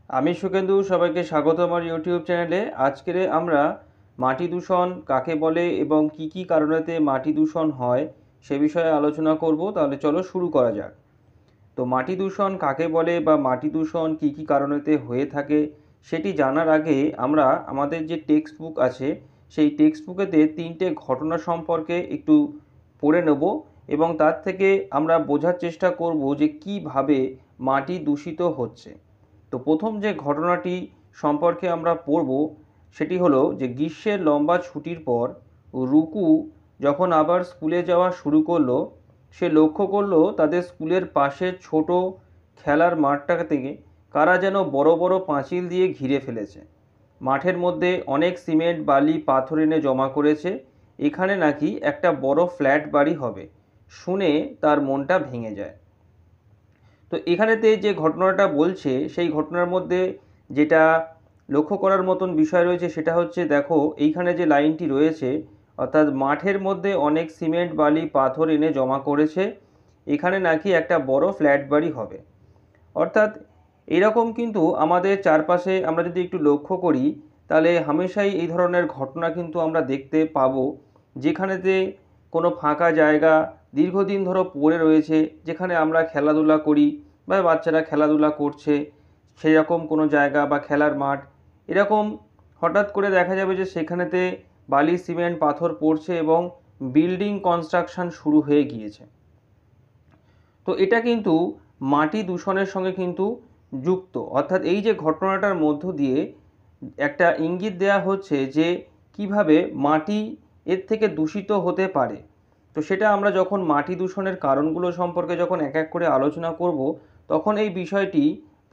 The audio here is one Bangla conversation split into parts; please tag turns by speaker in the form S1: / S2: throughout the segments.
S1: আমি সুকেন্দু, সবাইকে স্বাগত আমার ইউটিউব চ্যানেলে। আজকের আমরা মাটি দূষণ কাকে বলে এবং কি কি কারণেতে মাটি দূষণ হয় সে বিষয়ে আলোচনা করব। তাহলে চলো শুরু করা যাক। তো মাটি দূষণ কাকে বলে বা মাটি দূষণ কি কি কারণেতে হয়ে থাকে সেটি জানার আগে আমরা আমাদের যে টেক্সট বুক আছে সেই টেক্সট বুকেতে 3টে ঘটনা সম্পর্কে একটু পড়ে নেব এবং তার থেকে আমরা বোঝার চেষ্টা করব যে কিভাবে মাটি দূষিত হচ্ছে। তো প্রথম যে ঘটনাটি সম্পর্কে আমরা পড়ব সেটি হলো যে গ্রীষ্মের লম্বা ছুটির পর রুকু যখন আবার স্কুলে যাওয়া শুরু করলো, সে লক্ষ্য করলো তাদের স্কুলের পাশের ছোট খেলার মাঠটা থেকে কারা যেন বড় বড় পাঁচিল দিয়ে ঘিরে ফেলেছে। মাঠের মধ্যে অনেক সিমেন্ট বালি পাথর এনে জমা করেছে। এখানে নাকি একটা বড় ফ্ল্যাট বাড়ি হবে। শুনে তার মনটা ভেঙে যায়। তো এখানেতে যে ঘটনাটা বলছে সেই ঘটনার মধ্যে যেটা লক্ষ্য করার মতন বিষয় রয়েছে সেটা হচ্ছে, দেখো এইখানে যে লাইনটি রয়েছে, অর্থাৎ মাঠের মধ্যে অনেক সিমেন্ট বালি পাথর এনে জমা করেছে, এখানে নাকি একটা বড় ফ্ল্যাট বাড়ি হবে। অর্থাৎ এরকম কিন্তু আমাদের চারপাশে আমরা যদি একটু লক্ষ্য করি তাহলে হামেশাই এই ধরনের ঘটনা কিন্তু আমরা দেখতে পাবো, যেখানেতে কোনো ফাঁকা জায়গা দীর্ঘদিন ধরে পড়ে রয়েছে, যেখানে আমরা খেলাধুলা করি বা বাচ্চারা খেলাধুলা করছে, সেরকম কোনো জায়গা বা খেলার মাঠ, এরকম হঠাৎ করে দেখা যাবে যে সেখানেতে বালি সিমেন্ট পাথর পড়ছে এবং বিল্ডিং কনস্ট্রাকশন শুরু হয়ে গিয়েছে। তো এটা কিন্তু মাটি দূষণের সঙ্গে কিন্তু যুক্ত। অর্থাৎ এই যে ঘটনাটার মধ্য দিয়ে একটা ইঙ্গিত দেওয়া হচ্ছে যে কিভাবে মাটি এর থেকে দূষিত হতে পারে। তো সেটা আমরা যখন মাটি দূষণের কারণগুলো সম্পর্কে যখন এক এক করে আলোচনা করব, তখন এই বিষয়টি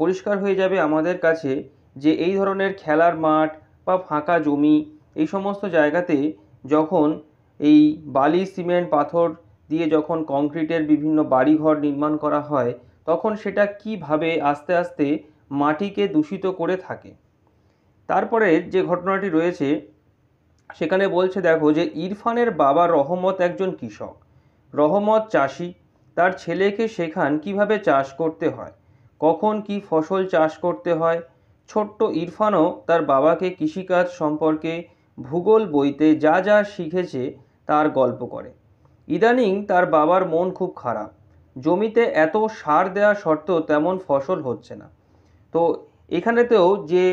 S1: পরিষ্কার হয়ে যাবে আমাদের কাছে যে এই ধরনের খেলার মাঠ বা ফাঁকা জমি, এই সমস্ত জায়গাতে যখন এই বালি সিমেন্ট পাথর দিয়ে যখন কংক্রিটের বিভিন্ন বাড়িঘর নির্মাণ করা হয়, তখন সেটা কিভাবে আস্তে আস্তে মাটিকে দূষিত করে থাকে। তারপরে যে ঘটনাটি রয়েছে সেখানে বলছে, দেখো যে ইরফানের বাবা রহমত একজন কৃষক। রহমত চাষি। তার ছেলেকে শেখান কিভাবে চাষ করতে হয়, কখন কি ফসল চাষ করতে হয়। ছোট্ট ইরফানও তার বাবাকে কৃষিকাজ সম্পর্কে ভূগোল বইতে যা যা শিখেছে তার গল্প করে। ইদানিং তার বাবার মন খুব খারাপ। জমিতে এত সার দেওয়া সত্ত্বেও তেমন ফসল হচ্ছে না। তো এখানেতেও যে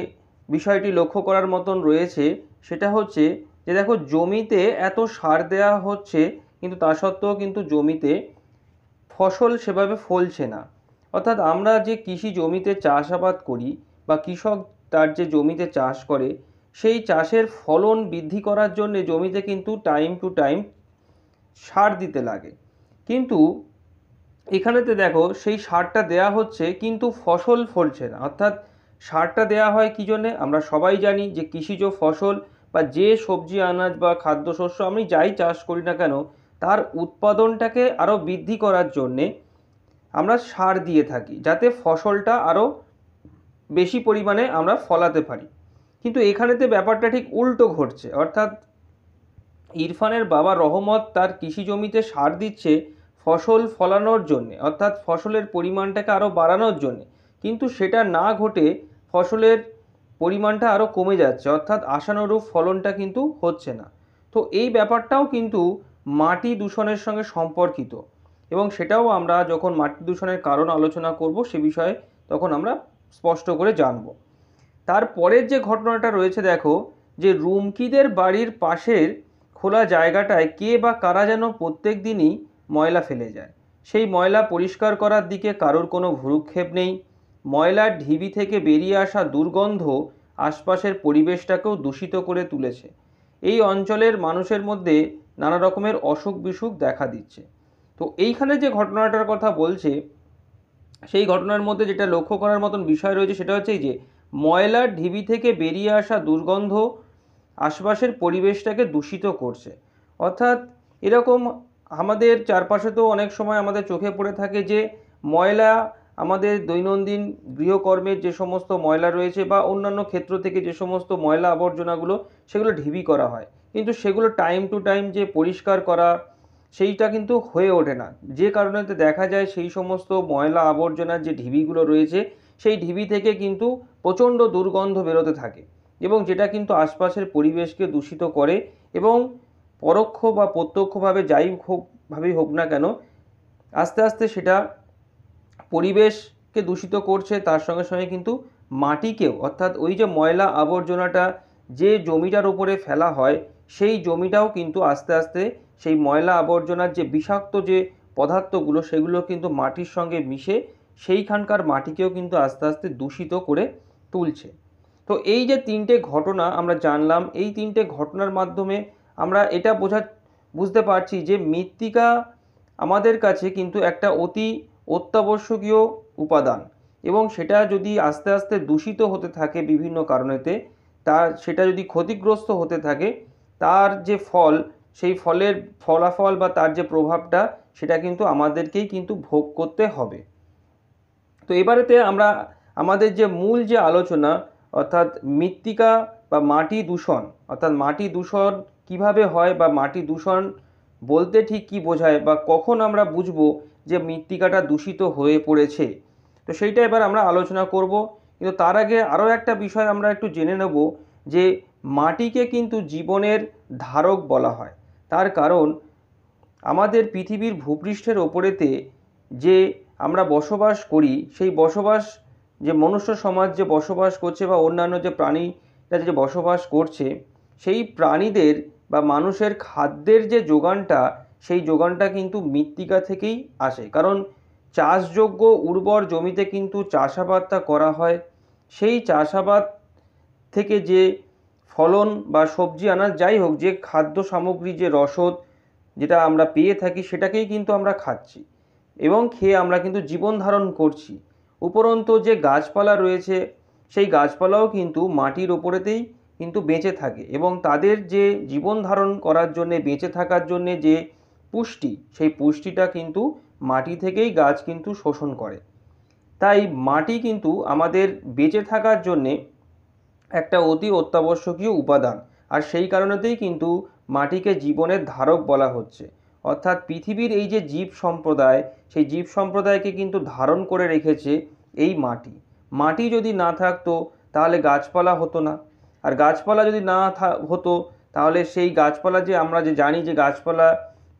S1: বিষয়টি লক্ষ্য করার মতন রয়েছে সেটা হচ্ছে যে দেখো জমিতে এত সার দেওয়া হচ্ছে কিন্তু তা সত্ত্বেও কিন্তু জমিতে ফসল সেভাবে ফলছে না। অর্থাৎ আমরা যে কৃষি জমিতে চাষাবাদ করি বা কৃষক তার যে জমিতে চাষ করে, সেই চাষের ফলন বৃদ্ধি করার জন্য জমিতে কিন্তু টাইম টু টাইম সার দিতে লাগে। কিন্তু এখানেতে দেখো সেই সারটা দেয়া হচ্ছে কিন্তু ফসল ফলছে না। অর্থাৎ সারটা দেয়া হয় কী জন্যে? আমরা সবাই জানি যে কৃষিজ ফসল বা যে সবজি আনাজ বা খাদ্যশস্য আমি যাই চাষ করি না কেন, তার উৎপাদনটাকে আরও বৃদ্ধি করার জন্যে আমরা সার দিয়ে থাকি, যাতে ফসলটা আরও বেশি পরিমাণে আমরা ফলাতে পারি। কিন্তু এখানেতে ব্যাপারটা ঠিক উল্টো ঘটছে। অর্থাৎ ইরফানের বাবা রহমত তার কৃষি জমিতে সার দিচ্ছে ফসল ফলানোর জন্যে, অর্থাৎ ফসলের পরিমাণটাকে আরও বাড়ানোর জন্যে, কিন্তু সেটা না ঘটে ফসলের পরিমাণটা আরও কমে যাচ্ছে, অর্থাৎ আশানুরূপ ফলনটা কিন্তু হচ্ছে না। তো এই ব্যাপারটাও কিন্তু মাটি দূষণের সঙ্গে সম্পর্কিত এবং সেটাও আমরা যখন মাটি দূষণের কারণ আলোচনা করব সে বিষয়ে তখন আমরা স্পষ্ট করে জানব। তারপরের যে ঘটনাটা রয়েছে, দেখো যে রুমকিদের বাড়ির পাশের খোলা জায়গাটায় কে বা কারা যেন প্রত্যেক দিনই ময়লা ফেলে যায়। সেই ময়লা পরিষ্কার করার দিকে কারোর কোনো ভ্রুক্ষেপ নেই। ময়লার ঢিবি থেকে বেরিয়ে আসা দুর্গন্ধ আশপাশের পরিবেশটাকেও দূষিত করে তুলেছে। এই অঞ্চলের মানুষের মধ্যে নানা রকমের অসুখ বিসুখ দেখা দিচ্ছে। তো এইখানে যে ঘটনাটার কথা বলছে সেই ঘটনার মধ্যে যেটা লক্ষ্য করার মতন বিষয় রয়েছে সেটা হচ্ছে এই যে ময়লার ঢিবি থেকে বেরিয়ে আসা দুর্গন্ধ আশপাশের পরিবেশটাকে দূষিত করছে। অর্থাৎ এরকম আমাদের চারপাশে তো অনেক সময় আমাদের চোখে পড়ে থাকে যে ময়লা আমাদের দৈনন্দিন গৃহকর্মের যে সমস্ত ময়লা রয়েছে বা অন্যান্য ক্ষেত্র থেকে যে সমস্ত ময়লা আবর্জনাগুলো সেগুলো ঢিবি করা হয়, কিন্তু সেগুলো টাইম টু টাইম যে পরিষ্কার করা সেইটা কিন্তু হয়ে ওঠে না। যে কারণেতে দেখা যায় সেই সমস্ত ময়লা আবর্জনার যে ঢিবিগুলো রয়েছে সেই ঢিবি থেকে কিন্তু প্রচণ্ড দুর্গন্ধ বেরোতে থাকে এবং যেটা কিন্তু আশপাশের পরিবেশকে দূষিত করে এবং পরোক্ষ বা প্রত্যক্ষভাবে যাই ভাবেই হোক না কেন আস্তে আস্তে সেটা পরিবেশকে দূষিত করছে, তার সঙ্গে সঙ্গে কিন্তু মাটিকেও, অর্থাৎ ওই যে ময়লা আবর্জনাটা যে জমিটার উপরে ফেলা হয় সেই জমিটাও কিন্তু আস্তে আস্তে সেই ময়লা আবর্জনার যে বিষাক্ত যে পদার্থগুলো সেগুলো কিন্তু মাটির সঙ্গে মিশে সেইখানকার মাটিকেও কিন্তু আস্তে আস্তে দূষিত করে তুলছে। তো এই যে তিনটে ঘটনা আমরা জানলাম, এই তিনটে ঘটনার মাধ্যমে আমরা এটা বুঝতে পারছি যে মৃত্তিকা আমাদের কাছে কিন্তু একটা অতি অত্যাবশ্যকীয় উপাদান এবং সেটা যদি আস্তে আস্তে দূষিত হতে থাকে বিভিন্ন কারণেতে, সেটা যদি ক্ষতিগ্রস্ত হতে থাকে, তার যে ফল, সেই ফলের ফলাফল বা তার যে প্রভাবটা সেটা কিন্তু আমাদেরকেই কিন্তু ভোগ করতে হবে। তো এবারেতে আমরা আমাদের যে মূল যে আলোচনা, অর্থাৎ মৃত্তিকা বা মাটি দূষণ, অর্থাৎ মাটি দূষণ কিভাবে হয় বা মাটি দূষণ বলতে ঠিক কী বোঝায় বা কখন আমরা বুঝবো যে মৃত্তিকাটা দূষিত হয়ে পড়েছে, তো সেইটা এবার আমরা আলোচনা করব। কিন্তু তার আগে আরও একটা বিষয় আমরা একটু জেনে নেব যে মাটিকে কিন্তু জীবনের ধারক বলা হয়। তার কারণ আমাদের পৃথিবীর ভূপৃষ্ঠের ওপরেতে যে আমরা বসবাস করি, সেই বসবাস যে মনুষ্য সমাজ যে বসবাস করছে বা অন্যান্য যে প্রাণীরা যে বসবাস করছে, সেই প্রাণীদের বা মানুষের খাদ্যের যে যোগানটা, সেই যোগানটা কিন্তু মৃত্তিকা থেকেই আসে। কারণ চাষযোগ্য উর্বর জমিতে কিন্তু চাষাবাদটা করা হয়, সেই চাষাবাদ থেকে যে ফলন বা সবজি আনাজ যাই হোক, যে খাদ্য সামগ্রী, যে রসদ যেটা আমরা পেয়ে থাকি সেটাকেই কিন্তু আমরা খাচ্ছি এবং খেয়ে আমরা কিন্তু জীবন ধারণ করছি। উপরন্তু যে গাছপালা রয়েছে সেই গাছপালাও কিন্তু মাটির ওপরেতেই কিন্তু বেঁচে থাকে এবং তাদের যে জীবন ধারণ করার জন্যে, বেঁচে থাকার জন্যে যে পুষ্টি, সেই পুষ্টিটা কিন্তু মাটি থেকেই গাছ কিন্তু শোষণ করে। তাই মাটি কিন্তু আমাদের বেঁচে থাকার জন্যে একটা অতি অত্যাবশ্যকীয় উপাদান, আর সেই কারণেতেই কিন্তু মাটিকে জীবনের ধারক বলা হচ্ছে। অর্থাৎ পৃথিবীর এই যে জীব সম্প্রদায়, সেই জীব সম্প্রদায়কে কিন্তু ধারণ করে রেখেছে এই মাটি। মাটি যদি না থাকতো তাহলে গাছপালা হতো না, আর গাছপালা যদি না হতো তাহলে সেই গাছপালা, যে আমরা যে জানি যে গাছপালা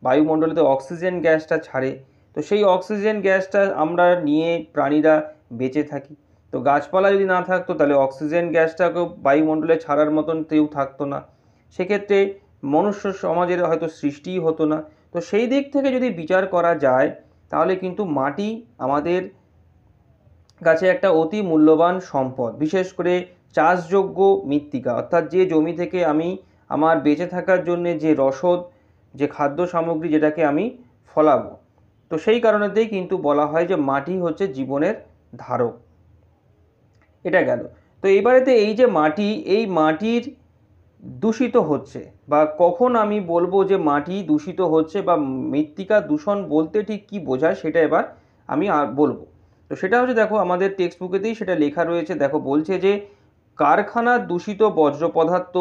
S1: বায়ুমণ্ডলেতে অক্সিজেন গ্যাসটা ছাড়ে, তো সেই অক্সিজেন গ্যাসটা আমরা নিয়ে প্রাণীরা বেঁচে থাকি। তো গাছপালা যদি না থাকতো তাহলে অক্সিজেন গ্যাসটাকেও বায়ুমণ্ডলে ছাড়ার মতন কেউ থাকতো না, সেক্ষেত্রে মনুষ্য সমাজের হয়তো সৃষ্টিই হতো না। তো সেই দিক থেকে যদি বিচার করা যায় তাহলে কিন্তু মাটি আমাদের কাছে একটা অতি মূল্যবান সম্পদ, বিশেষ করে চাষযোগ্য মৃত্তিকা, অর্থাৎ যে জমি থেকে আমি আমার বেঁচে থাকার জন্যে যে রসদ, যে খাদ্য সামগ্রী যেটাকে আমি ফলাবো, তো সেই কারণেতেই কিন্তু বলা হয় যে মাটি হচ্ছে জীবনের ধারক। এটা গেল। তো এবারেতে এই যে মাটি, এই মাটির দূষিত হচ্ছে বা কখন আমি বলবো যে মাটি দূষিত হচ্ছে বা মৃত্তিকা দূষণ বলতে ঠিক কী বোঝায় সেটা এবার আমি বলবো। তো সেটা হচ্ছে, দেখো আমাদের টেক্সট বুকেতেই সেটা লেখা রয়েছে। দেখো বলছে যে কারখানার দূষিত বর্জ্য পদার্থ,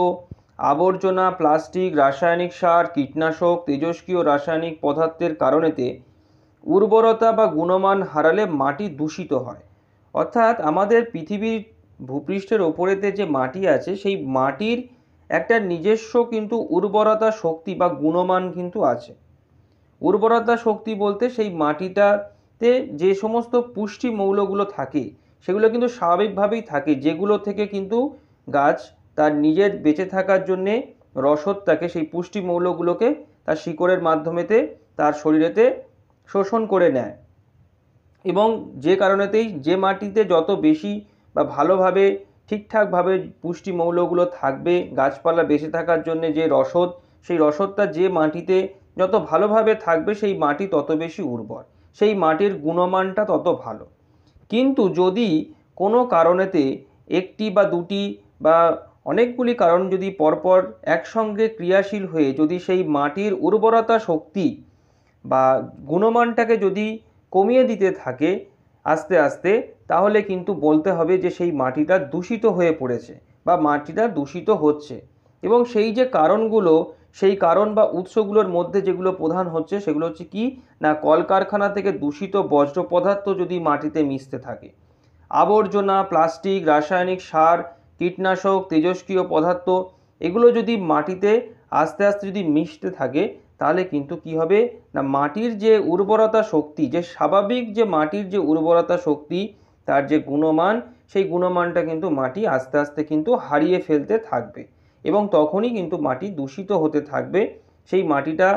S1: আবর্জনা, প্লাস্টিক, রাসায়নিক সার, কীটনাশক, তেজস্ক্রিয় রাসায়নিক পদার্থের কারণেতে উর্বরতা বা গুণমান হারালে মাটি দূষিত হয়। অর্থাৎ আমাদের পৃথিবীর ভূপৃষ্ঠের ওপরেতে যে মাটি আছে, সেই মাটির একটা নিজস্ব কিন্তু উর্বরতা শক্তি বা গুণমান কিন্তু আছে। উর্বরতা শক্তি বলতে সেই মাটিটাতে যে সমস্ত পুষ্টি মৌলগুলো থাকে সেগুলো কিন্তু স্বাভাবিকভাবেই থাকে, যেগুলো থেকে কিন্তু গাছ তার নিজের বেঁচে থাকার জন্যে রসদটাকে, সেই পুষ্টি মৌলগুলোকে তার শিকড়ের মাধ্যমেতে তার শরীরেতে শোষণ করে নেয়। এবং যে কারণেতেই যে মাটিতে যত বেশি বা ভালোভাবে ঠিকঠাকভাবে পুষ্টি মৌলগুলো থাকবে, গাছপালা বেঁচে থাকার জন্য যে রসদ, সেই রসদটা যে মাটিতে যত ভালোভাবে থাকবে সেই মাটি তত বেশি উর্বর, সেই মাটির গুণমানটা তত ভালো। কিন্তু যদি কোনো কারণেতে একটি বা দুটি বা অনেকগুলি কারণ যদি পরপর একসঙ্গে ক্রিয়াশীল হয়ে যদি সেই মাটির উর্বরতা শক্তি বা গুণমানটাকে যদি কমিয়ে দিতে থাকে আস্তে আস্তে, তাহলে কিন্তু বলতে হবে যে সেই মাটিটা দূষিত হয়ে পড়েছে বা মাটিটা দূষিত হচ্ছে। এবং সেই যে কারণগুলো, সেই কারণ বা উৎসগুলোর মধ্যে যেগুলো প্রধান হচ্ছে সেগুলো হচ্ছে কি না, কলকারখানা থেকে দূষিত বর্জ্য পদার্থ যদি মাটিতে মিশতে থাকে, আবর্জনা, প্লাস্টিক, রাসায়নিক সার, কীটনাশক, তেজস্ক্রিয় পদার্থ এগুলো যদি মাটিতে আস্তে আস্তে যদি মিশতে থাকে তাহলে কিন্তু কি হবে না, মাটির যে উর্বরতা শক্তি, যে স্বাভাবিক যে মাটির যে উর্বরতা শক্তি তার যে গুণমান, সেই গুণমানটা কিন্তু মাটি আস্তে আস্তে কিন্তু হারিয়ে ফেলতে থাকবে এবং তখনই কিন্তু মাটি দূষিত হতে থাকবে। সেই মাটিটা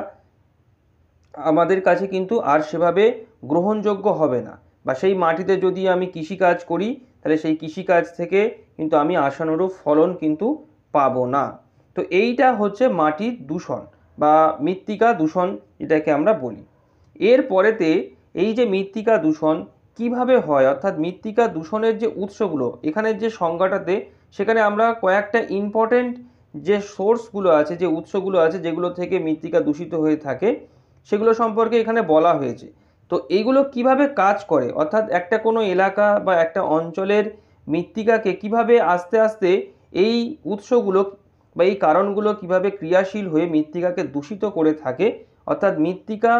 S1: আমাদের কাছে কিন্তু আর সেভাবে গ্রহণযোগ্য হবে না, বা সেই মাটিতে যদি আমি কৃষিকাজ করি তাহলে সেই কৃষিকাজ থেকে কিন্তু আমি আশানুরূপ ফলন কিন্তু পাবো না। তো এইটা হচ্ছে মাটির দূষণ বা মৃত্তিকা দূষণ এটাকে আমরা বলি। এর পরেতে এই যে মৃত্তিকা দূষণ কিভাবে হয়, অর্থাৎ মৃত্তিকা দূষণের যে উৎসগুলো এখানের যে সংজ্ঞাটাতে, সেখানে আমরা কয়েকটা ইম্পর্টেন্ট যে সোর্সগুলো আছে, যে উৎসগুলো আছে যেগুলো থেকে মৃত্তিকা দূষিত হয়ে থাকে সেগুলো সম্পর্কে এখানে বলা হয়েছে। তো এইগুলো কিভাবে কাজ করে, অর্থাৎ একটা কোনো এলাকা বা একটা অঞ্চলের মৃত্তিকাকে কিভাবে আস্তে আস্তে এই উৎসগুলো বা এই কারণগুলো কিভাবে ক্রিয়াশীল হয়ে মৃত্তিকাকে দূষিত করে থাকে, অর্থাৎ মৃত্তিকা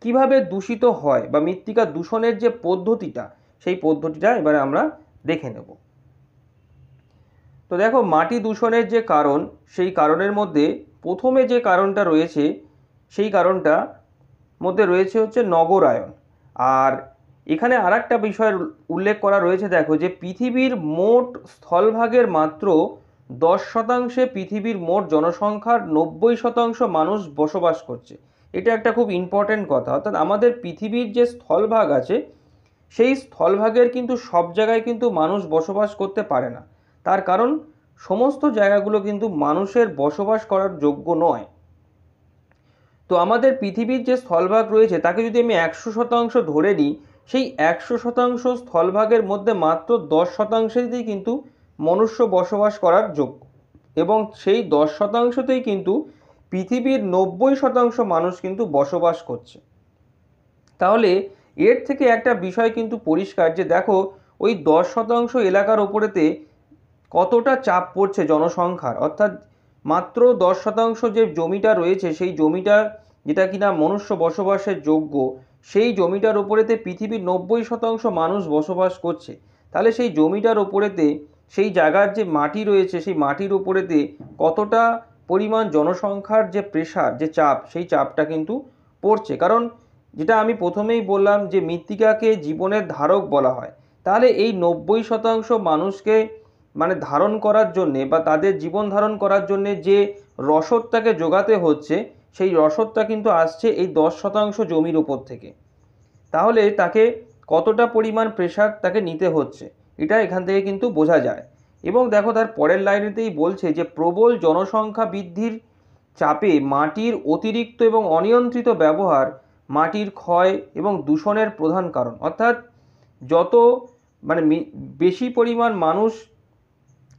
S1: কিভাবে দূষিত হয় বা মৃত্তিকা দূষণের যে পদ্ধতিটা, সেই পদ্ধতিটা এবারে আমরা দেখে নেব। তো দেখো, মাটি দূষণের যে কারণ, সেই কারণের মধ্যে প্রথমে যে কারণটা রয়েছে সেই কারণটা মধ্যে রয়েছে হচ্ছে নগরায়ন। আর এখানে আর একটা বিষয় উল্লেখ করা রয়েছে, দেখো যে পৃথিবীর মোট স্থলভাগের মাত্র 10% পৃথিবীর মোট জনসংখ্যার 90% মানুষ বসবাস করছে। এটা একটা খুব ইম্পর্টেন্ট কথা, অর্থাৎ আমাদের পৃথিবীর যে স্থলভাগ আছে সেই স্থলভাগের কিন্তু সব জায়গায় কিন্তু মানুষ বসবাস করতে পারে না। তার কারণ সমস্ত জায়গাগুলো কিন্তু মানুষের বসবাস করার যোগ্য নয়। তো আমাদের পৃথিবীর যে স্থলভাগ রয়েছে তাকে যদি আমি 100% ধরে নিই, সেই 100% স্থলভাগের মধ্যে মাত্র 10%তেই কিন্তু মনুষ্য বসবাস করার যোগ্য, এবং সেই 10%তেই কিন্তু পৃথিবীর 90% মানুষ কিন্তু বসবাস করছে। তাহলে এর থেকে একটা বিষয় কিন্তু পরিষ্কার যে দেখো, ওই 10% এলাকার ওপরেতে কতটা চাপ পড়ছে জনসংখ্যার, অর্থাৎ মাত্র 10% যে জমিটা রয়েছে সেই জমিটা যেটা কিনা মনুষ্য বসবাসের যোগ্য, সেই জমিটার ওপরেতে পৃথিবীর 90% মানুষ বসবাস করছে। তাহলে সেই জমিটার ওপরেতে, সেই জায়গার যে মাটি রয়েছে সেই মাটির ওপরেতে কতটা পরিমাণ জনসংখ্যার যে প্রেশার, যে চাপ, সেই চাপটা কিন্তু পড়ছে। কারণ যেটা আমি প্রথমেই বললাম যে মৃত্তিকাকে জীবনের ধারক বলা হয়, তাহলে এই 90% মানুষকে মানে ধারণ করার জন্যে বা তাদের জীবন ধারণ করার জন্যে যে রসদটাকে যোগাতে হচ্ছে, সেই রসদটা কিন্তু আসছে এই 10% জমির উপর থেকে। তাহলে তাকে কতটা পরিমাণ প্রেশার তাকে নিতে হচ্ছে এটা এখান থেকে কিন্তু বোঝা যায়। এবং দেখো তার পরের লাইনেতেই বলছে যে প্রবল জনসংখ্যা বৃদ্ধির চাপে মাটির অতিরিক্ত এবং অনিয়ন্ত্রিত ব্যবহার মাটির ক্ষয় এবং দূষণের প্রধান কারণ। অর্থাৎ যত মানে বেশি পরিমাণ মানুষ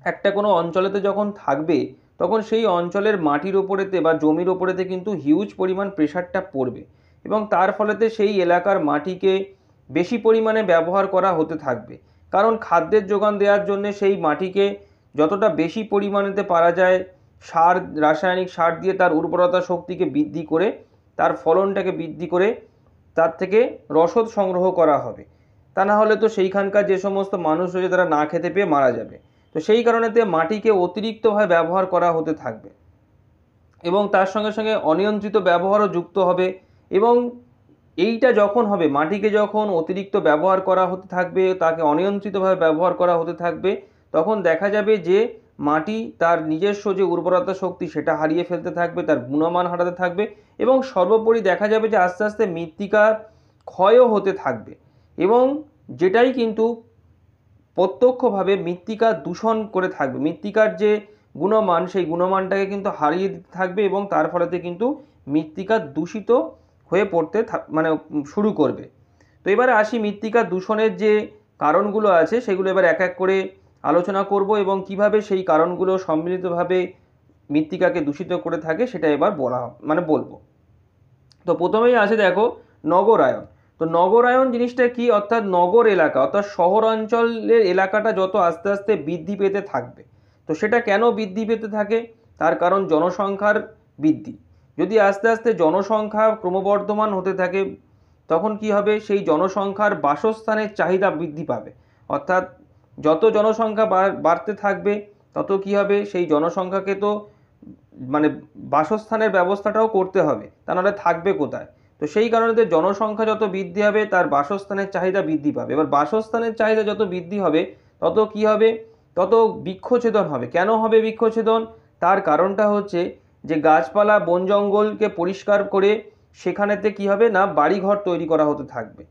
S1: একটা কোনো অঞ্চলেতে যখন থাকবে তখন সেই অঞ্চলের মাটির ওপরেতে বা জমির ওপরেতে কিন্তু হিউজ পরিমাণ প্রেশারটা পড়বে, এবং তার ফলেতে সেই এলাকার মাটিকে বেশি পরিমাণে ব্যবহার করা হতে থাকবে। কারণ খাদ্যের যোগান দেওয়ার জন্য সেই মাটিকে যতটা বেশি পরিমাণেতে পারা যায় সার, রাসায়নিক সার দিয়ে তার উর্বরতা শক্তিকে বৃদ্ধি করে, তার ফলনটাকে বৃদ্ধি করে তার থেকে রসদ সংগ্রহ করা হবে। তা না হলে তো সেইখানকার যে সমস্ত মানুষ রয়েছে তারা না খেতে পেয়ে মারা যাবে। তো সেই কারণেতে মাটিকে অতিরিক্তভাবে ব্যবহার করা হতে থাকবে এবং তার সঙ্গে সঙ্গে অনিয়ন্ত্রিত ব্যবহারও যুক্ত হবে। এবং এইটা যখন হবে, মাটিকে যখন অতিরিক্ত ব্যবহার করা হতে থাকবে, তাকে অনিয়ন্ত্রিতভাবে ব্যবহার করা হতে থাকবে, তখন দেখা যাবে যে মাটি তার নিজস্ব যে উর্বরতা শক্তি সেটা হারিয়ে ফেলতে থাকবে, তার গুণমান হারাতে থাকবে, এবং সর্বোপরি দেখা যাবে যে আস্তে আস্তে মৃত্তিকার ক্ষয়ও হতে থাকবে, এবং যেটাই কিন্তু প্রত্যক্ষভাবে মৃত্তিকা দূষণ করে থাকবে। মৃত্তিকার যে গুণমান সেই গুণমানটাকে কিন্তু হারিয়ে দিতে থাকবে, এবং তার ফলেতে কিন্তু মৃত্তিকা দূষিত হয়ে পড়তে মানে শুরু করবে। তো এবারে আসি মৃত্তিকা দূষণের যে কারণগুলো আছে সেগুলো এবার এক এক করে আলোচনা করব, এবং কিভাবে সেই কারণগুলো সম্মিলিতভাবে মৃত্তিকাকে দূষিত করে থাকে সেটা এবার বলবো। তো প্রথমেই আছে দেখো নগরায়ন। তো নগরায়ন জিনিসটা কি, অর্থাৎ নগর এলাকা অর্থাৎ শহর অঞ্চলের এলাকাটা যত আস্তে আস্তে বৃদ্ধি পেতে থাকবে। তো সেটা কেন বৃদ্ধি পেতে থাকে, তার কারণ জনসংখ্যার বৃদ্ধি। যদি আস্তে আস্তে জনসংখ্যা ক্রমবর্ধমান হতে থাকে তখন কি হবে, সেই জনসংখ্যার বাসস্থানের চাহিদা বৃদ্ধি পাবে। অর্থাৎ যত জনসংখ্যা বাড়তে থাকবে তত কি হবে, সেই জনসংখ্যাকে তো মানে বাসস্থানের ব্যবস্থাটাও করতে হবে, তা নাহলে থাকবে কোথায়। তো সেই কারণে জনসংখ্যা যত বৃদ্ধি হবে তার বাসস্থানের চাহিদা বৃদ্ধি পাবে। এবার বাসস্থানের চাহিদা যত বৃদ্ধি হবে তত কি হবে, তত বৃক্ষছেদন হবে। কেন হবে বৃক্ষছেদন? তার কারণটা হচ্ছে যে গাছপালা বন জঙ্গলকে পরিষ্কার করে সেখানেতে কি হবে না, বাড়িঘর তৈরি করা হতে থাকবে,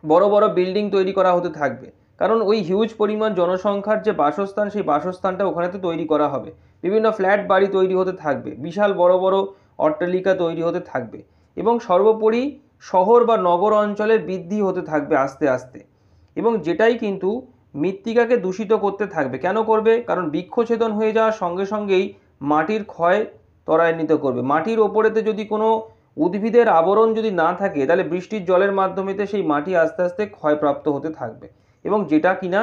S1: বড় বড় বিল্ডিং তৈরি করা হতে থাকবে। কারণ ওই হিউজ পরিমাণ জনসংখ্যার যে বাসস্থান, সেই বাসস্থানটা ওখানেতে তৈরি করা হবে। বিভিন্ন ফ্ল্যাট বাড়ি তৈরি হতে থাকবে, বিশাল বড় বড় অট্টালিকা তৈরি হতে থাকবে, এবং সর্বোপরি শহর বা নগর অঞ্চলের বৃদ্ধি হতে থাকবে আস্তে আস্তে। এবং যেটাই কিন্তু মৃত্তিকাকে দূষিত করতে থাকবে। কেন করবে? কারণ বৃক্ষছেদন হয়ে যাওয়ার সঙ্গে সঙ্গেই মাটির ক্ষয় ত্বরান্বিত করবে। মাটির ওপরেতে যদি কোনো উদ্ভিদের আবরণ যদি না থাকে, তাহলে বৃষ্টির জলের মাধ্যমেতে সেই মাটি আস্তে আস্তে ক্ষয়প্রাপ্ত হতে থাকবে, এবং যেটা কিনা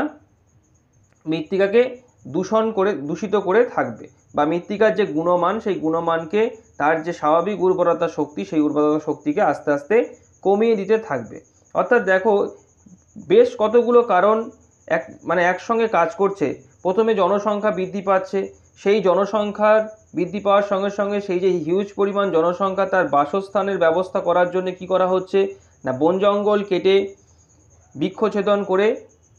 S1: মৃত্তিকাকে দূষিত করে থাকবে, বা মৃত্তিকার যে গুণমান, সেই গুণমানকে, তার যে স্বাভাবিক উর্বরতা শক্তি, সেই উর্বরতা শক্তিকে আস্তে আস্তে কমিয়ে দিতে থাকবে। অর্থাৎ দেখো, বেশ কতগুলো কারণ একসঙ্গে কাজ করছে। প্রথমে জনসংখ্যা বৃদ্ধি পাচ্ছে, সেই জনসংখ্যার বৃদ্ধি পাওয়ার সঙ্গে সঙ্গে সেই যে হিউজ পরিমাণ জনসংখ্যা, তার বাসস্থানের ব্যবস্থা করার জন্য কি করা হচ্ছে না, বন জঙ্গল কেটে বৃক্ষছেদন করে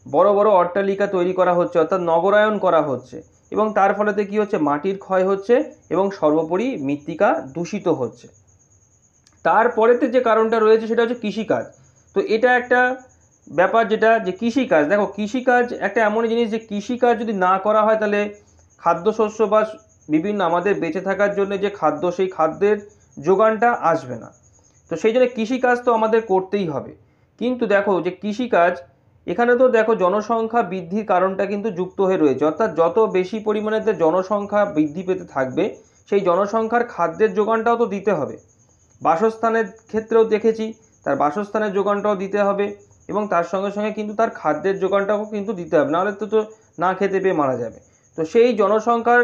S1: বড় বড় অট্টালিকা তৈরি করা হচ্ছে, অর্থাৎ নগরায়ন করা হচ্ছে, এবং তার ফলেতে কি হচ্ছে, মাটির ক্ষয় হচ্ছে, এবং সর্বোপরি মৃত্তিকা দূষিত হচ্ছে। তারপরেতে যে কারণটা রয়েছে সেটা হচ্ছে কৃষিকাজ। তো এটা একটা ব্যাপার, যেটা যে কৃষিকাজ, দেখো কৃষিকাজ একটা এমন জিনিস যে কৃষিকাজ যদি না করা হয় তাহলে খাদ্যশস্য বা বিভিন্ন আমাদের বেঁচে থাকার জন্য যে খাদ্য, সেই খাদ্যের যোগানটা আসবে না। তো সেই জন্য কৃষিকাজ তো আমাদের করতেই হবে। কিন্তু দেখো যে কৃষিকাজ, এখানে তো দেখো জনসংখ্যা বৃদ্ধির কারণটা কিন্তু যুক্ত হয়ে রয়েছে। অর্থাৎ যত বেশি পরিমাণে জনসংখ্যা বৃদ্ধি পেতে থাকবে, সেই জনসংখ্যার খাদ্যের যোগানটাও তো দিতে হবে। বাসস্থানের ক্ষেত্রেও দেখেছি, তার বাসস্থানের যোগানটাও দিতে হবে, এবং তার সঙ্গে সঙ্গে কিন্তু তার খাদ্যের যোগানটাও কিন্তু দিতে হবে, নাহলে তো না খেতে পেয়ে মারা যাবে। তো সেই জনসংখ্যার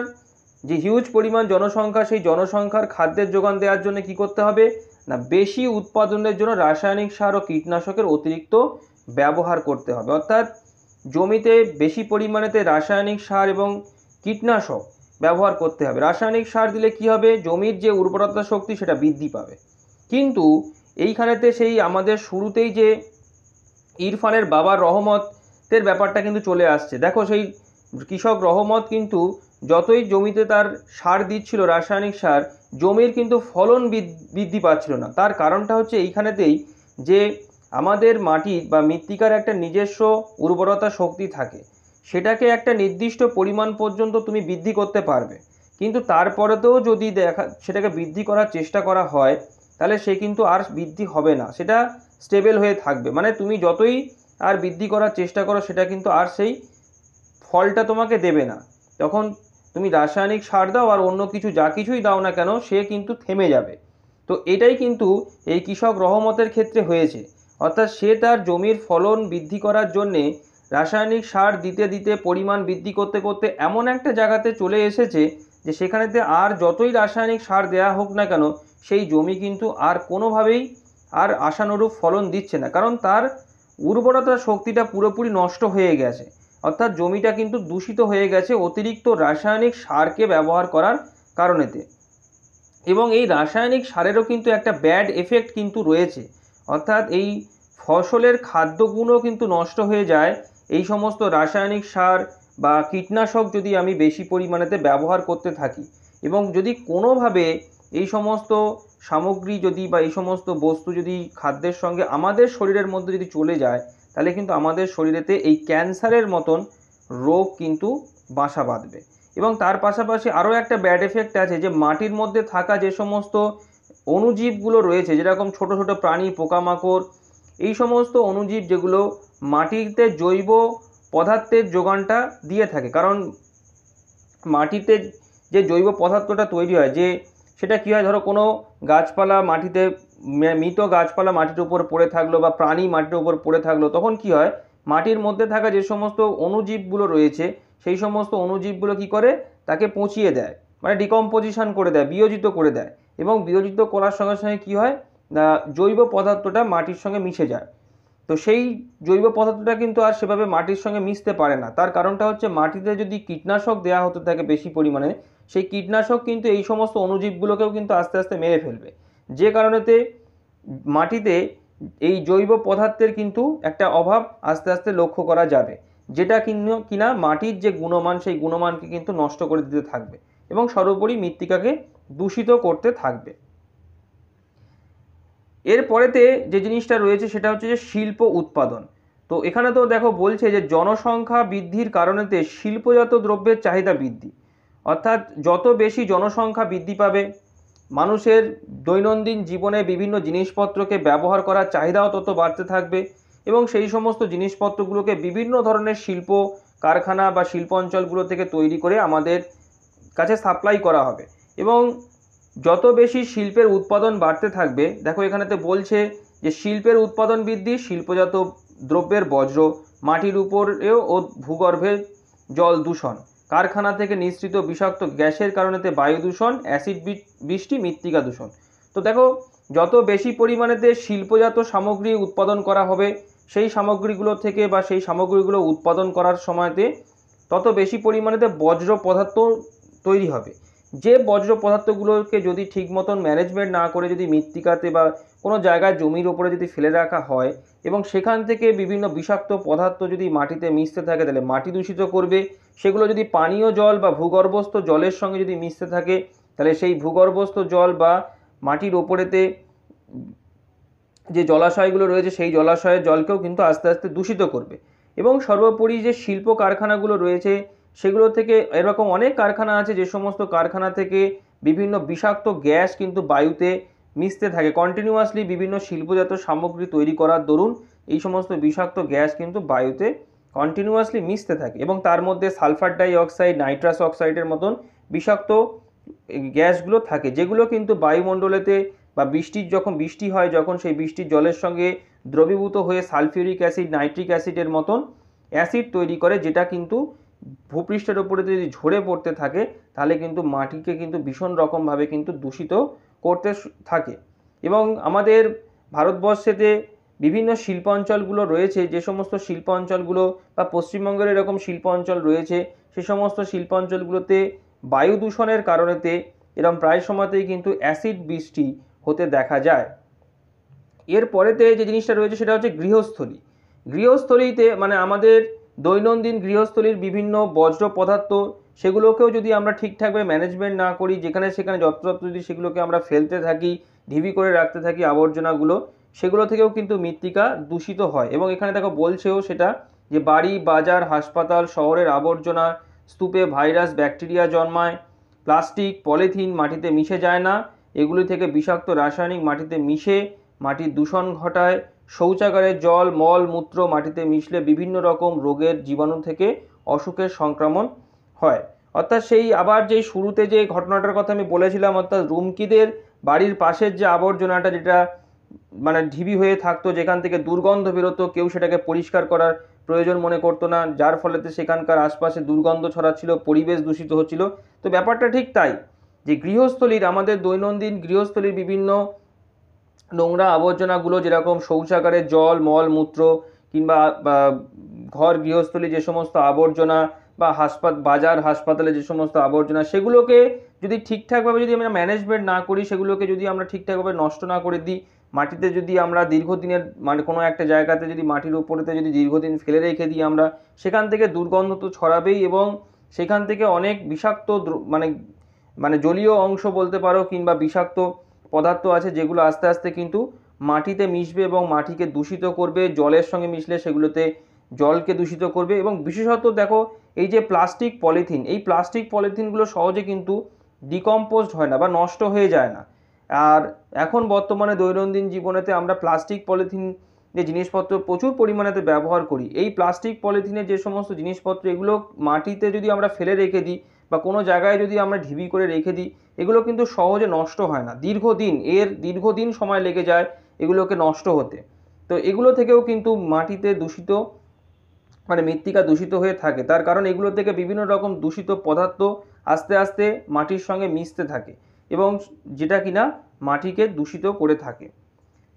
S1: যে হিউজ পরিমাণ জনসংখ্যা, সেই জনসংখ্যার খাদ্যের যোগান দেওয়ার জন্য কি করতে হবে না, বেশি উৎপাদনের জন্য রাসায়নিক সার ও কীটনাশকের অতিরিক্ত ব্যবহার করতে হবে। অর্থাৎ জমিতে বেশি পরিমাণেতে রাসায়নিক সার এবং কীটনাশক ব্যবহার করতে হবে। রাসায়নিক সার দিলে কি হবে, জমির যে উর্বরতা শক্তি সেটা বৃদ্ধি পাবে। কিন্তু এইখানেতে সেই আমাদের শুরুতেই যে ইরফানের বাবার রহমতের ব্যাপারটা কিন্তু চলে আসছে। দেখো সেই কৃষক রহমত কিন্তু যতই জমিতে তার সার দিচ্ছিল, রাসায়নিক সার, জমির কিন্তু ফলন বৃদ্ধি পাচ্ছিল না। তার কারণটা হচ্ছে এইখানেতেই যে আমাদের মাটির বা মৃত্তিকার একটা নিজস্ব উর্বরতা শক্তি থাকে, সেটাকে একটা নির্দিষ্ট পরিমাণ পর্যন্ত তুমি বৃদ্ধি করতে পারবে। কিন্তু তারপরেতেও যদি সেটাকে বৃদ্ধি করার চেষ্টা করা হয়, তাহলে সে কিন্তু আর বৃদ্ধি হবে না, সেটা স্টেবল হয়ে থাকবে। মানে তুমি যতই আর বৃদ্ধি করার চেষ্টা করো, সেটা কিন্তু আর সেই ফলটা তোমাকে দেবে না। তখন তুমি রাসায়নিক সার দাও আর অন্য কিছু যা কিছুই দাও না কেন, সে কিন্তু থেমে যাবে। তো এটাই কিন্তু এই কৃষক রহমতের ক্ষেত্রে হয়েছে। অর্থাৎ সে তার জমির ফলন বৃদ্ধি করার জন্যে রাসায়নিক সার দিতে দিতে, পরিমাণ বৃদ্ধি করতে করতে এমন একটা জায়গাতে চলে এসেছে যে সেখানেতে আর যতই রাসায়নিক সার দেওয়া হোক না কেন, সেই জমি কিন্তু আর কোনোভাবেই আর আশানুরূপ ফলন দিচ্ছে না, কারণ তার উর্বরতা শক্তিটা পুরোপুরি নষ্ট হয়ে গেছে। অর্থাৎ জমিটা কিন্তু দূষিত হয়ে গেছে অতিরিক্ত রাসায়নিক সারকে ব্যবহার করার কারণেতে। এবং এই রাসায়নিক সারেরও কিন্তু একটা ব্যাড এফেক্ট কিন্তু রয়েছে। অর্থাৎ এই ফসলের খাদ্যগুণও কিন্তু নষ্ট হয়ে যায় এই সমস্ত রাসায়নিক সার বা কীটনাশক যদি আমি বেশি পরিমাণেতে ব্যবহার করতে থাকি। এবং যদি কোনোভাবে এই সমস্ত সামগ্রী যদি বা এই সমস্ত বস্তু যদি খাদ্যের সঙ্গে আমাদের শরীরের মধ্যে যদি চলে যায়, তাহলে কিন্তু আমাদের শরীরেতে এই ক্যান্সারের মতন রোগ কিন্তু বাসা বাঁধবে। এবং তার পাশাপাশি আরও একটা ব্যাড এফেক্ট আছে, যে মাটির মধ্যে থাকা যে সমস্ত অণুজীবগুলো রয়েছে, যেরকম ছোট ছোট প্রাণী, পোকামাকড়, এই সমস্ত অণুজীব যেগুলো মাটিতে জৈব পদার্থের যোগানটা দিয়ে থাকে। কারণ মাটিতে যে জৈব পদার্থটা তৈরি হয়, যে সেটা কী হয়, ধরো কোনো গাছপালা মাটিতে, মৃত গাছপালা মাটির উপর পড়ে থাকলো বা প্রাণী মাটির উপর পড়ে থাকলো, তখন কি হয়, মাটির মধ্যে থাকা যে সমস্ত অণুজীবগুলো রয়েছে, সেই সমস্ত অণুজীবগুলো কি করে, তাকে পচিয়ে দেয়, মানে ডিকম্পোজিশন করে দেয়, বিয়োজিত করে দেয়। এবং বিয়োজিত করার সঙ্গে সঙ্গে কী হয় না, জৈব পদার্থটা মাটির সঙ্গে মিশে যায়। তো সেই জৈব পদার্থটা কিন্তু আর সেভাবে মাটির সঙ্গে মিশতে পারে না। তার কারণটা হচ্ছে মাটিতে যদি কীটনাশক দেওয়া হতে থাকে বেশি পরিমাণে, সেই কীটনাশক কিন্তু এই সমস্ত অণুজীবগুলোকেও কিন্তু আস্তে আস্তে মেরে ফেলবে, যে কারণেতে মাটিতে এই জৈব পদার্থের কিন্তু একটা অভাব আস্তে আস্তে লক্ষ্য করা যাবে, যেটা কিনা মাটির যে গুণমান সেই গুণমানকে কিন্তু নষ্ট করে দিতে থাকবে এবং সর্বোপরি মৃত্তিকাকে দূষিত করতে থাকবে। এরপরেতে যে জিনিসটা রয়েছে সেটা হচ্ছে যে শিল্প উৎপাদন। তো এখানে তো দেখো বলছে যে জনসংখ্যা বৃদ্ধির কারণেতে শিল্পজাত দ্রব্যের চাহিদা বৃদ্ধি, অর্থাৎ যত বেশি জনসংখ্যা বৃদ্ধি পাবে, মানুষের দৈনন্দিন জীবনে বিভিন্ন জিনিসপত্রকে ব্যবহার করার চাহিদাও তত বাড়তে থাকবে এবং সেই সমস্ত জিনিসপত্রগুলোকে বিভিন্ন ধরনের শিল্প কারখানা বা শিল্প অঞ্চলগুলো থেকে তৈরি করে আমাদের কাছে সাপ্লাই করা হবে এবং যত বেশি শিল্পের উৎপাদন বাড়তে থাকবে, দেখো এখানেতে বলছে যে শিল্পের উৎপাদন বৃদ্ধি, শিল্পজাত দ্রব্যের বজ্র, মাটির উপরেও ও ভূগর্ভের জল দূষণ, কারখানা থেকে নিঃসৃত বিষাক্ত গ্যাসের কারণেতে বায়ু দূষণ, অ্যাসিড বৃষ্টি, মৃত্তিকা দূষণ। তো দেখো যত বেশি পরিমাণেতে শিল্পজাত সামগ্রী উৎপাদন করা হবে সেই সামগ্রীগুলো থেকে বা সেই সামগ্রীগুলো উৎপাদন করার সময়তে তত বেশি পরিমাণেতে বজ্র পদার্থ তৈরি হবে। যে বজ্র পদার্থগুলোকে যদি ঠিক মতন ম্যানেজমেন্ট না করে যদি মৃত্তিকাতে বা কোনো জায়গায় জমির ওপরে যদি ফেলে রাখা হয় এবং সেখান থেকে বিভিন্ন বিষাক্ত পদার্থ যদি মাটিতে মিশতে থাকে তাহলে মাটি দূষিত করবে। সেগুলো যদি পানীয় জল বা ভূগর্ভস্থ জলের সঙ্গে যদি মিশতে থাকে তাহলে সেই ভূগর্ভস্থ জল বা মাটির ওপরেতে যে জলাশয়গুলো রয়েছে সেই জলাশয়ের জলকেও কিন্তু আস্তে আস্তে দূষিত করবে। এবং সর্বোপরি যে শিল্প কারখানাগুলো রয়েছে সেগুলো থেকে, এরকম অনেক কারখানা আছে যে সমস্ত কারখানা থেকে বিভিন্ন বিষাক্ত গ্যাস কিন্তু বায়ুতে মিশতে থাকে কন্টিনিউয়াসলি, বিভিন্ন শিল্পজাত সামগ্রী তৈরি করার দরুন এই সমস্ত বিষাক্ত গ্যাস কিন্তু বায়ুতে কন্টিনিউয়াসলি মিশতে থাকে এবং তার মধ্যে সালফার ডাই অক্সাইড, নাইট্রাস অক্সাইডের মতন বিষাক্ত গ্যাসগুলো থাকে, যেগুলো কিন্তু বায়ুমণ্ডলেতে বা যখন বৃষ্টি হয় যখন সেই বৃষ্টির জলের সঙ্গে দ্রবীভূত হয়ে সালফিউরিক অ্যাসিড, নাইট্রিক অ্যাসিডের মতন অ্যাসিড তৈরি করে, যেটা কিন্তু ভূপৃষ্ঠের উপরে যদি ঝরে পড়তে থাকে তাহলে কিন্তু মাটিকে কিন্তু ভীষণ রকমভাবে কিন্তু দূষিত করতে থাকে। এবং আমাদের ভারতবর্ষেতে বিভিন্ন শিল্পাঞ্চলগুলো রয়েছে, যে সমস্ত শিল্পাঞ্চলগুলো বা পশ্চিমবঙ্গের এরকম শিল্পাঞ্চল রয়েছে, সে সমস্ত শিল্পাঞ্চলগুলোতে বায়ু দূষণের কারণেতে এরকম প্রায় সময়তেই কিন্তু অ্যাসিড বৃষ্টি হতে দেখা যায়। এরপরেতে যে জিনিসটা রয়েছে সেটা হচ্ছে গৃহস্থলী। গৃহস্থলীতে মানে আমাদের দৈনন্দিন গৃহস্থলীর বিভিন্ন বজ্র পদার্থ, সেগুলোকেও যদি আমরা ঠিকঠাকভাবে ম্যানেজমেন্ট না করি, যেখানে সেখানে যত্রতত্র যদি সেগুলোকে আমরা ফেলতে থাকি, ঢিবি করে রাখতে থাকি আবর্জনাগুলো, সেগুলো থেকেও কিন্তু মৃত্তিকা দূষিত হয়। এবং এখানে দেখো বলছেও সেটা যে বাড়ি, বাজার, হাসপাতাল, শহরের আবর্জনা স্তূপে ভাইরাস, ব্যাকটেরিয়া জন্মায়, প্লাস্টিক, পলিথিন মাটিতে মিশে যায় না, এগুলি থেকে বিষাক্ত রাসায়নিক মাটিতে মিশে মাটির দূষণ ঘটায়, শৌচাগারের জল, মল, মূত্র মাটিতে মিশলে বিভিন্ন রকম রোগের জীবাণু থেকে অসুখের সংক্রমণ হয়। অর্থাৎ সেই আবার যেই শুরুতে যে ঘটনাটার কথা আমি বলেছিলাম, অর্থাৎ রুমকিদের বাড়ির পাশের যে আবর্জনাটা, যেটা মানে ঢিবি হয়ে থাকতো, যেখান থেকে দুর্গন্ধ বেরোতো, কেউ সেটাকে পরিষ্কার করার প্রয়োজন মনে করতো না, যার ফলেতে সেখানকার আশপাশে দুর্গন্ধ ছড়াচ্ছিল, পরিবেশ দূষিত হচ্ছিল। তো ব্যাপারটা ঠিক তাই, যে গৃহস্থলীর, আমাদের দৈনন্দিন গৃহস্থলীর বিভিন্ন নোংরা আবর্জনাগুলো, যেরকম শৌচাগারের জল, মল, মূত্র কিংবা ঘর গৃহস্থলী যে সমস্ত আবর্জনা বা বাজার, হাসপাতালে যে সমস্ত আবর্জনা, সেগুলোকে যদি ঠিকঠাকভাবে যদি আমরা ম্যানেজমেন্ট না করি, সেগুলোকে যদি আমরা ঠিকঠাকভাবে নষ্ট না করে দিই, মাটিতে যদি আমরা দীর্ঘদিনের মানে কোনো একটা জায়গাতে যদি মাটির উপরেতে যদি দীর্ঘদিন ফেলে রেখে দিই আমরা, সেখান থেকে দুর্গন্ধ তো ছড়াবেই এবং সেখান থেকে অনেক বিষাক্ত মানে মানে জলীয় অংশ বলতে পারো কিংবা বিষাক্ত পদার্থ আছে, যেগুলো আস্তে আস্তে কিন্তু মাটিতে মিশবে এবং মাটিকে দূষিত করবে। জলের সঙ্গে মিশলে সেগুলোতে জলকে দূষিত করবে। এবং বিশেষত দেখো এই যে প্লাস্টিক পলিথিন, এই প্লাস্টিক পলিথিনগুলো সহজে কিন্তু ডিকম্পোজড হয় না বা নষ্ট হয়ে যায় না। আর এখন বর্তমানে দৈনন্দিন জীবনেতে আমরা প্লাস্টিক পলিথিন যে জিনিসপত্র প্রচুর পরিমাণেতে ব্যবহার করি, এই প্লাস্টিক পলিথিনের যে সমস্ত জিনিসপত্র, এগুলো মাটিতে যদি আমরা ফেলে রেখে দিই বা কোনো জায়গায় যদি আমরা ঢিবি করে রেখে দিই, এগুলো কিন্তু সহজে নষ্ট হয় না, দীর্ঘদিন সময় লেগে যায় এগুলোকে নষ্ট হতে। তো এগুলো থেকেও কিন্তু মাটিতে দূষিত মানে মৃত্তিকা দূষিত হয়ে থাকে, তার কারণ এগুলো থেকে বিভিন্ন রকম দূষিত পদার্থ আস্তে আস্তে মাটির সঙ্গে মিশতে থাকে এবং যেটা কিনা মাটিকে দূষিত করে থাকে।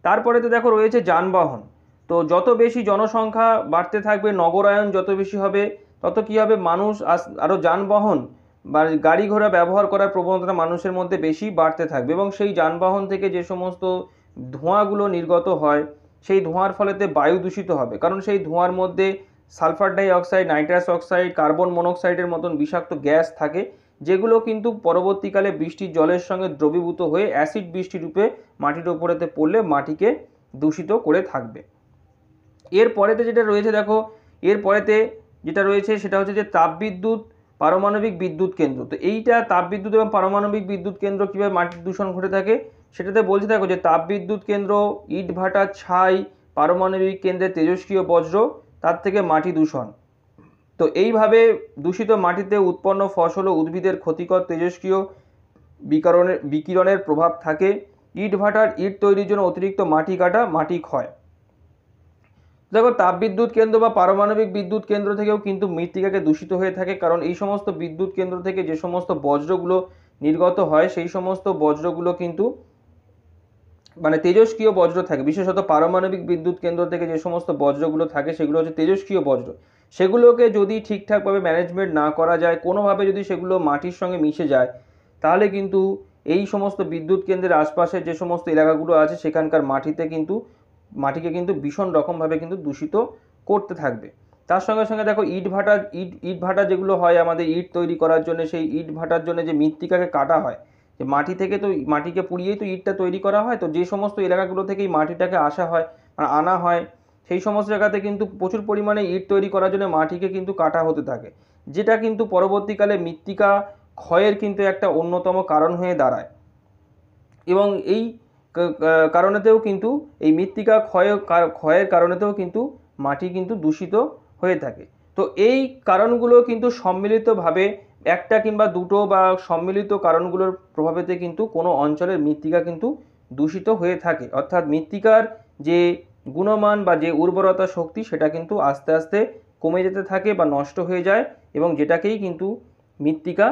S1: তারপরে তো দেখো রয়েছে যানবাহন। তো যত বেশি জনসংখ্যা বাড়তে থাকবে, নগরায়ন যত বেশি হবে, তত কী হবে, মানুষ আরও যানবাহন বা গাড়ি ঘোড়া ব্যবহার করার প্রবণতা মানুষের মধ্যে বেশি বাড়তে থাকবে, এবং সেই যানবাহন থেকে যে সমস্ত ধোঁয়াগুলো নির্গত হয়, সেই ধোঁয়ার ফলেতে বায়ু দূষিত হবে। কারণ সেই ধোঁয়ার মধ্যে sulphur die oxide, nitrous oxide, carbon মনোক্সাইডের মতন বিষাক্ত গ্যাস থাকে, যেগুলো কিন্তু পরবর্তীকালে বৃষ্টির জলের সঙ্গে দ্রবীভূত হয়ে অ্যাসিড বৃষ্টি রূপে মাটির ওপরেতে পড়লে মাটিকে দূষিত করে থাকবে। এরপরেতে যেটা রয়েছে দেখো, এরপরেতে যেটা রয়েছে সেটা হচ্ছে যে তাপবিদ্যুৎ, পারমাণবিক বিদ্যুৎ কেন্দ্র। তো এইটা তাপবিদ্যুৎ এবং পারমাণবিক বিদ্যুৎ কেন্দ্র কীভাবে মাটির দূষণ ঘটে থাকে সেটাতে বলছে দেখো, যে তাপবিদ্যুৎ কেন্দ্র, ইট ভাটা, ছাই, পারমাণবিক কেন্দ্রের তেজস্ক্রিয় বজ্র, তার থেকে মাটি দূষণ। তো এইভাবে দূষিত মাটিতে উৎপন্ন ফসল ও উদ্ভিদের ক্ষতিকর তেজস্ক্রিয় বিকিরণের প্রভাব থাকে। ইট ভাটার ইট তৈরির জন্য অতিরিক্ত মাটি কাটা, মাটি ক্ষয়। দেখো, তাপবিদ্যুৎ কেন্দ্র বা পারমাণবিক বিদ্যুৎ কেন্দ্র থেকেও কিন্তু মৃত্তিকাকে দূষিত হয়ে থাকে, কারণ এই সমস্ত বিদ্যুৎ কেন্দ্র থেকে যে সমস্ত বজ্রগুলো নির্গত হয়, সেই সমস্ত বজ্রগুলো কিন্তু মানে তেজস্ক্রিয় বজ্র থাকে। বিশেষত পারমাণবিক বিদ্যুৎ কেন্দ্র থেকে যে সমস্ত বজ্রগুলো থাকে সেগুলো হচ্ছে তেজস্ক্রিয় বজ্র। সেগুলোকে যদি ঠিকঠাকভাবে ম্যানেজমেন্ট না করা যায়, কোনোভাবে যদি সেগুলো মাটির সঙ্গে মিশে যায়, তাহলে কিন্তু এই সমস্ত বিদ্যুৎ কেন্দ্রের আশপাশের যে সমস্ত এলাকাগুলো আছে সেখানকার মাটিকে কিন্তু ভীষণ রকমভাবে কিন্তু দূষিত করতে থাকবে। তার সঙ্গে সঙ্গে দেখো, ইট ভাটা যেগুলো হয় আমাদের ইট তৈরি করার জন্য, সেই ইট ভাটার জন্য যে মৃত্তিকাকে কাটা হয়, যে মাটি থেকে তো মাটিকে পুড়িয়েই তো ইটটা তৈরি করা হয়। তো যে সমস্ত এলাকাগুলো থেকে এই মাটিটাকে আনা হয়, সেই সমস্ত জায়গাতে কিন্তু প্রচুর পরিমাণে ইট তৈরি করার জন্য মাটিকে কিন্তু কাটা হতে থাকে, যেটা কিন্তু পরবর্তীকালে মৃত্তিকা ক্ষয়ের কিন্তু একটা অন্যতম কারণ হয়ে দাঁড়ায়। এবং এই কারণেতেও কিন্তু এই মৃত্তিকা ক্ষয়ের কারণেতেও কিন্তু মাটি কিন্তু দূষিত হয়ে থাকে। তো এই কারণগুলো কিন্তু সম্মিলিতভাবে একটা কিংবা দুটো বা সম্মিলিত কারণগুলোর প্রভাবেতে কিন্তু কোনো অঞ্চলের মৃত্তিকা কিন্তু দূষিত হয়ে থাকে। অর্থাৎ মৃত্তিকার যে গুণমান বা যে উর্বরতা শক্তি, সেটা কিন্তু আস্তে আস্তে কমে যেতে থাকে বা নষ্ট হয়ে যায়, এবং যেটাকেই কিন্তু মৃত্তিকা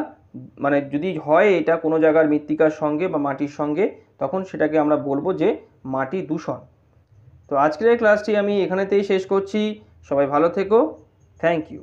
S1: মানে যদি হয় এটা কোনো জায়গার মৃত্তিকার সঙ্গে বা মাটির সঙ্গে, তখন সেটাকে আমরা বলবো যে মাটি দূষণ। তো আজকের এই ক্লাসটি আমি এখানেতেই শেষ করছি। সবাই ভালো থেকো। Thank you.